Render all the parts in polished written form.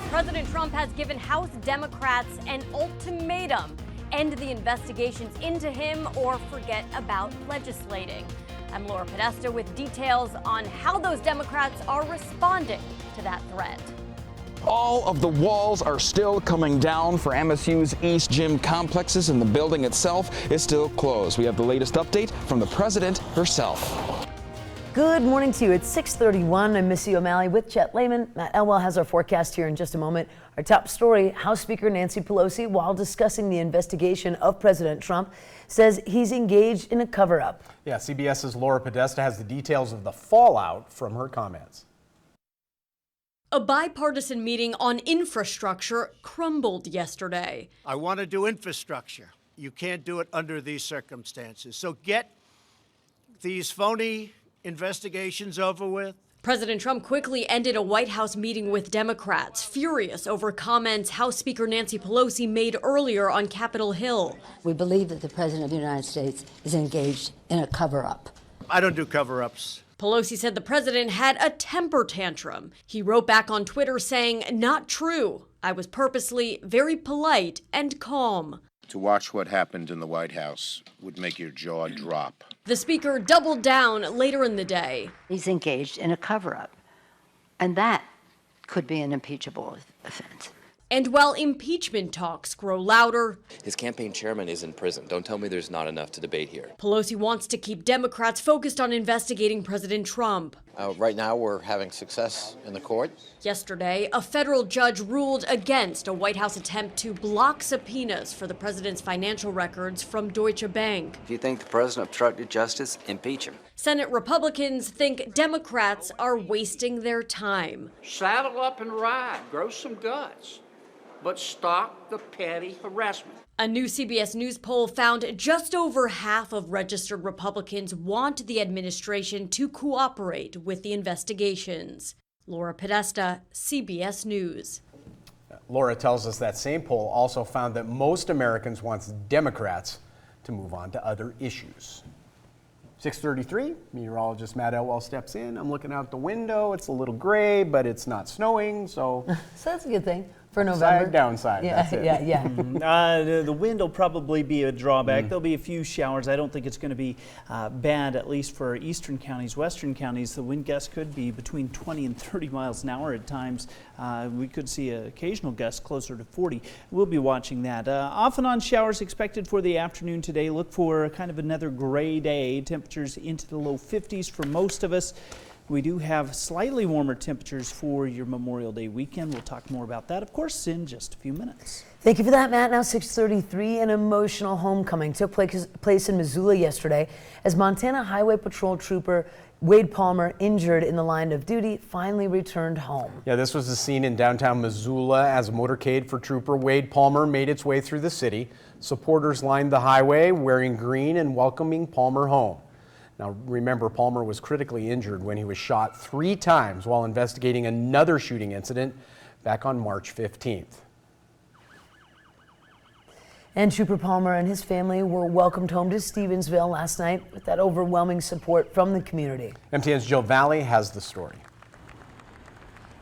President Trump has given House Democrats an ultimatum: end the investigations into him or forget about legislating. I'm Laura Podesta with details on how those Democrats are responding to that threat. All of the walls are still coming down for MSU's East Gym complexes, and the building itself is still closed. We have the latest update from the president herself. Good morning to you. It's 6:31. I'm Missy O'Malley with Chet Lehman. Matt Elwell has our forecast here in just a moment. Our top story: House Speaker Nancy Pelosi, while discussing the investigation of President Trump, says he's engaged in a cover-up. Yeah, CBS's Laura Podesta has the details of the fallout from her comments. A bipartisan meeting on infrastructure crumbled yesterday. I want to do infrastructure. You can't do it under these circumstances. So get these phony investigations over with. President Trump quickly ended a White House meeting with Democrats, furious over comments House Speaker Nancy Pelosi made earlier on Capitol Hill. We believe that the President of the United States is engaged in a cover-up. I don't do cover-ups. Pelosi said the president had a temper tantrum. He wrote back on Twitter saying, "Not true. I was purposely very polite and calm." To watch what happened in the White House would make your jaw drop. The speaker doubled down later in the day. He's engaged in a cover-up, and that could be an impeachable offense. And while impeachment talks grow louder, his campaign chairman is in prison. Don't tell me there's not enough to debate here. Pelosi wants to keep Democrats focused on investigating President Trump. Right now, we're having success in the court. Yesterday, a federal judge ruled against a White House attempt to block subpoenas for the president's financial records from Deutsche Bank. If you think the president obstructed justice, impeach him. Senate Republicans think Democrats are wasting their time. Saddle up and ride, grow some guts, but stop the petty harassment. A new CBS News poll found just over half of registered Republicans want the administration to cooperate with the investigations. Laura Podesta, CBS News. Laura tells us that same poll also found that most Americans want Democrats to move on to other issues. 6:33, meteorologist Matt Elwell steps in. I'm looking out the window. It's a little gray, but it's not snowing, so that's a good thing for November. Side, downside. Yeah, that's it. yeah. The wind will probably be a drawback. There'll be a few showers. I don't think it's going to be bad, at least for eastern counties. Western counties, the wind gusts could be between 20 and 30 miles an hour at times. We could see an occasional gust closer to 40. We'll be watching that. Off and on showers expected for the afternoon today. Look for kind of another gray day. Temperatures into the low 50s for most of us. We do have slightly warmer temperatures for your Memorial Day weekend. We'll talk more about that, of course, in just a few minutes. Thank you for that, Matt. Now 6:33, an emotional homecoming took place in Missoula yesterday as Montana Highway Patrol Trooper Wade Palmer, injured in the line of duty, finally returned home. Yeah, this was the scene in downtown Missoula as a motorcade for Trooper Wade Palmer made its way through the city. Supporters lined the highway wearing green and welcoming Palmer home. Now, remember, Palmer was critically injured when he was shot 3 times while investigating another shooting incident back on March 15th. And Trooper Palmer and his family were welcomed home to Stevensville last night with that overwhelming support from the community. MTN's Jill Valley has the story.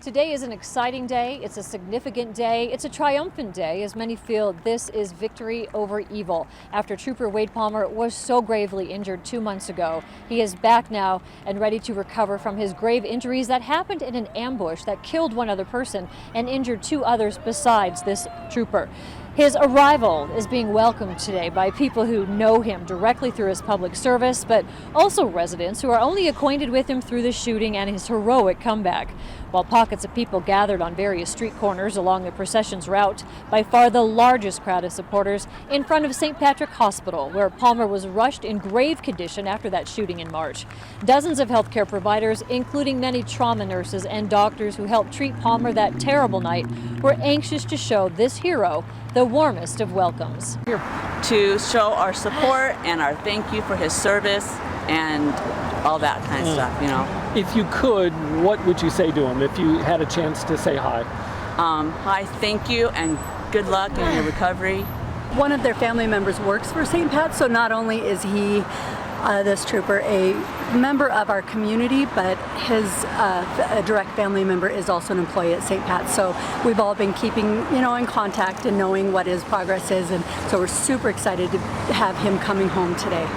Today is an exciting day. It's a significant day. It's a triumphant day, as many feel this is victory over evil. After Trooper Wade Palmer was so gravely injured 2 months ago, he is back now and ready to recover from his grave injuries that happened in an ambush that killed 1 other person and injured 2 others besides this trooper. His arrival is being welcomed today by people who know him directly through his public service, but also residents who are only acquainted with him through the shooting and his heroic comeback. While pockets of people gathered on various street corners along the procession's route, by far the largest crowd of supporters in front of St. Patrick Hospital, where Palmer was rushed in grave condition after that shooting in March. Dozens of healthcare providers, including many trauma nurses and doctors who helped treat Palmer that terrible night, were anxious to show this hero the warmest of welcomes. To show our support and our thank you for his service and all that kind of stuff, you know. If you could, what would you say to him if you had a chance to say hi? Hi, thank you, and good luck in your recovery. One of their family members works for St. Pat, so not only is he this trooper a member of our community, but his a direct family member is also an employee at St. Pat's. So we've all been keeping, in contact and knowing what his progress is, and so we're super excited to have him coming home today.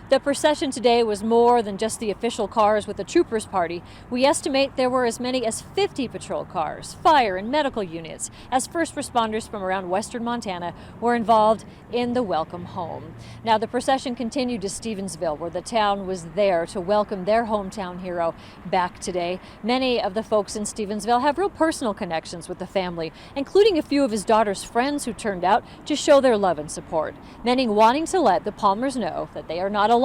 The procession today was more than just the official cars with the troopers party. We estimate there were as many as 50 patrol cars, fire and medical units, as first responders from around western Montana were involved in the welcome home. Now the procession continued to Stevensville, where the town was there to welcome their hometown hero back today. Many of the folks in Stevensville have real personal connections with the family, including a few of his daughter's friends who turned out to show their love and support. Many wanting to let the Palmers know that they are not alone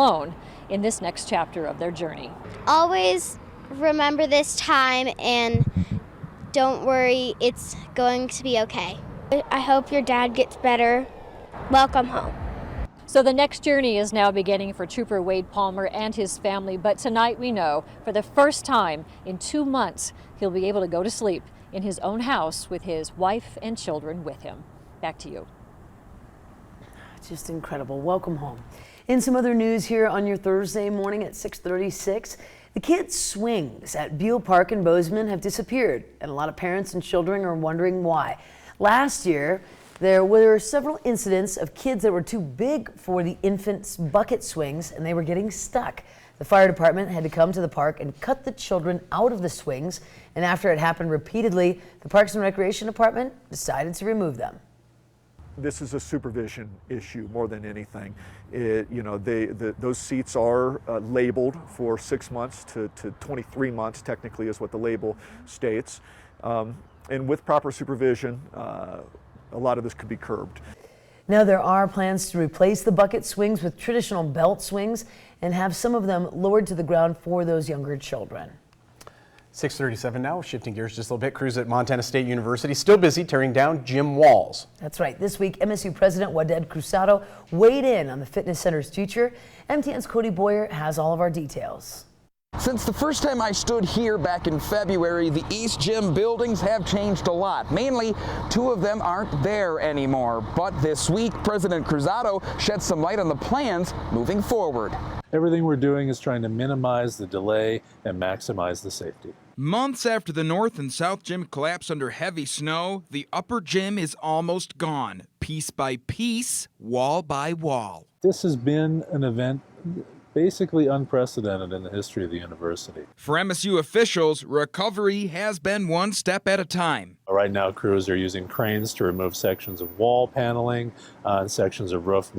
in this next chapter of their journey. Always remember this time and don't worry, it's going to be okay. I hope your dad gets better. Welcome home. So the next journey is now beginning for Trooper Wade Palmer and his family, but tonight we know for the first time in 2 months he'll be able to go to sleep in his own house with his wife and children with him. Back to you. Just incredible. Welcome home. In some other news here on your Thursday morning at 6:36, the kids' swings at Beale Park in Bozeman have disappeared, and a lot of parents and children are wondering why. Last year, there were several incidents of kids that were too big for the infants' bucket swings, and they were getting stuck. The fire department had to come to the park and cut the children out of the swings, and after it happened repeatedly, the Parks and Recreation Department decided to remove them. This is a supervision issue more than anything. Those seats are labeled for 6 months to 23 months, technically is what the label states. And with proper supervision, a lot of this could be curbed. Now there are plans to replace the bucket swings with traditional belt swings and have some of them lowered to the ground for those younger children. 6:37 now, shifting gears just a little bit. Crews at Montana State University still busy tearing down gym walls. That's right. This week, MSU President Waded Cruzado weighed in on the fitness center's future. MTN's Cody Boyer has all of our details. Since the first time I stood here back in February, the East Gym buildings have changed a lot. Mainly, 2 of them aren't there anymore. But this week, President Cruzado shed some light on the plans moving forward. Everything we're doing is trying to minimize the delay and maximize the safety. Months after the North and South Gym collapsed under heavy snow, the Upper Gym is almost gone, piece by piece, wall by wall. This has been an event basically unprecedented in the history of the university. For MSU officials, recovery has been one step at a time. Right now, crews are using cranes to remove sections of wall paneling and sections of roof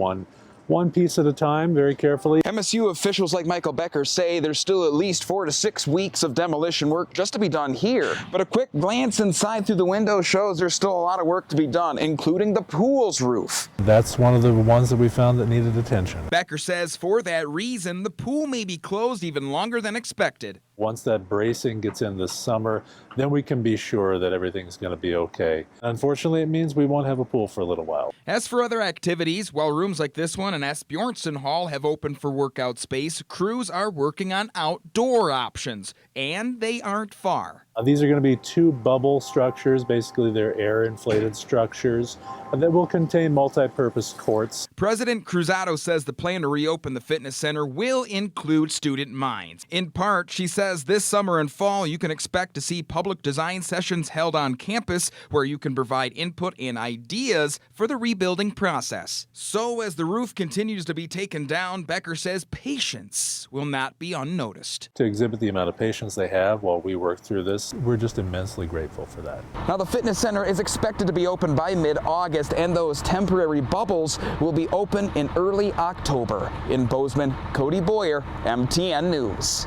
one piece at a time, very carefully. MSU officials like Michael Becker say there's still at least 4 to 6 weeks of demolition work just to be done here. But a quick glance inside through the window shows there's still a lot of work to be done, including the pool's roof. That's one of the ones that we found that needed attention. Becker says for that reason, the pool may be closed even longer than expected. Once that bracing gets in this summer, then we can be sure that everything's going to be okay. Unfortunately, it means we won't have a pool for a little while. As for other activities, while rooms like this one and Asbjornson Hall have opened for workout space, crews are working on outdoor options, and they aren't far. These are going to be 2 bubble structures, basically they're air-inflated structures that will contain multi-purpose courts. President Cruzado says the plan to reopen the fitness center will include student minds. In part, she says this summer and fall you can expect to see public design sessions held on campus where you can provide input and ideas for the rebuilding process. So as the roof continues to be taken down, Becker says patience will not be unnoticed. To exhibit the amount of patience they have while we work through this, we're just immensely grateful for that. Now the fitness center is expected to be open by mid-August, and those temporary bubbles will be open in early October. In Bozeman, Cody Boyer, MTN News.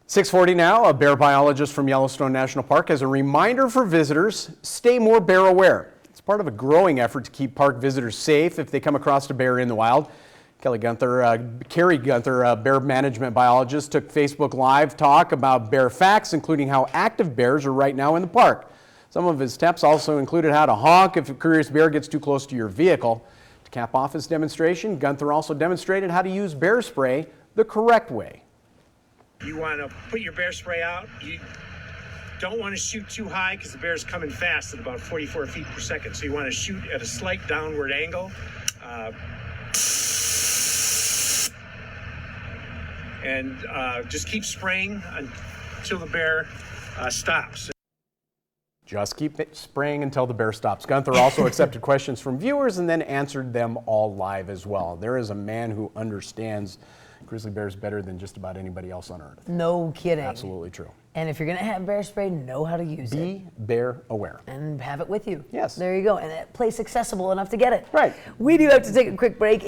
6:40 now, a bear biologist from Yellowstone National Park has a reminder for visitors, stay more bear aware. It's part of a growing effort to keep park visitors safe if they come across a bear in the wild. Carrie Gunther, bear management biologist, took Facebook Live talk about bear facts, including how active bears are right now in the park. Some of his tips also included how to honk if a curious bear gets too close to your vehicle. To cap off his demonstration, Gunther also demonstrated how to use bear spray the correct way. You want to put your bear spray out, don't want to shoot too high because the bear's coming fast at about 44 feet per second. So you want to shoot at a slight downward angle. And just keep spraying until the bear stops. Just keep spraying until the bear stops. Gunther also accepted questions from viewers and then answered them all live as well. There is a man who understands grizzly bears better than just about anybody else on earth. No kidding. Absolutely true. And if you're going to have bear spray, know how to use it. Be bear aware. And have it with you. Yes. There you go. And a place accessible enough to get it. Right. We do have to take a quick break.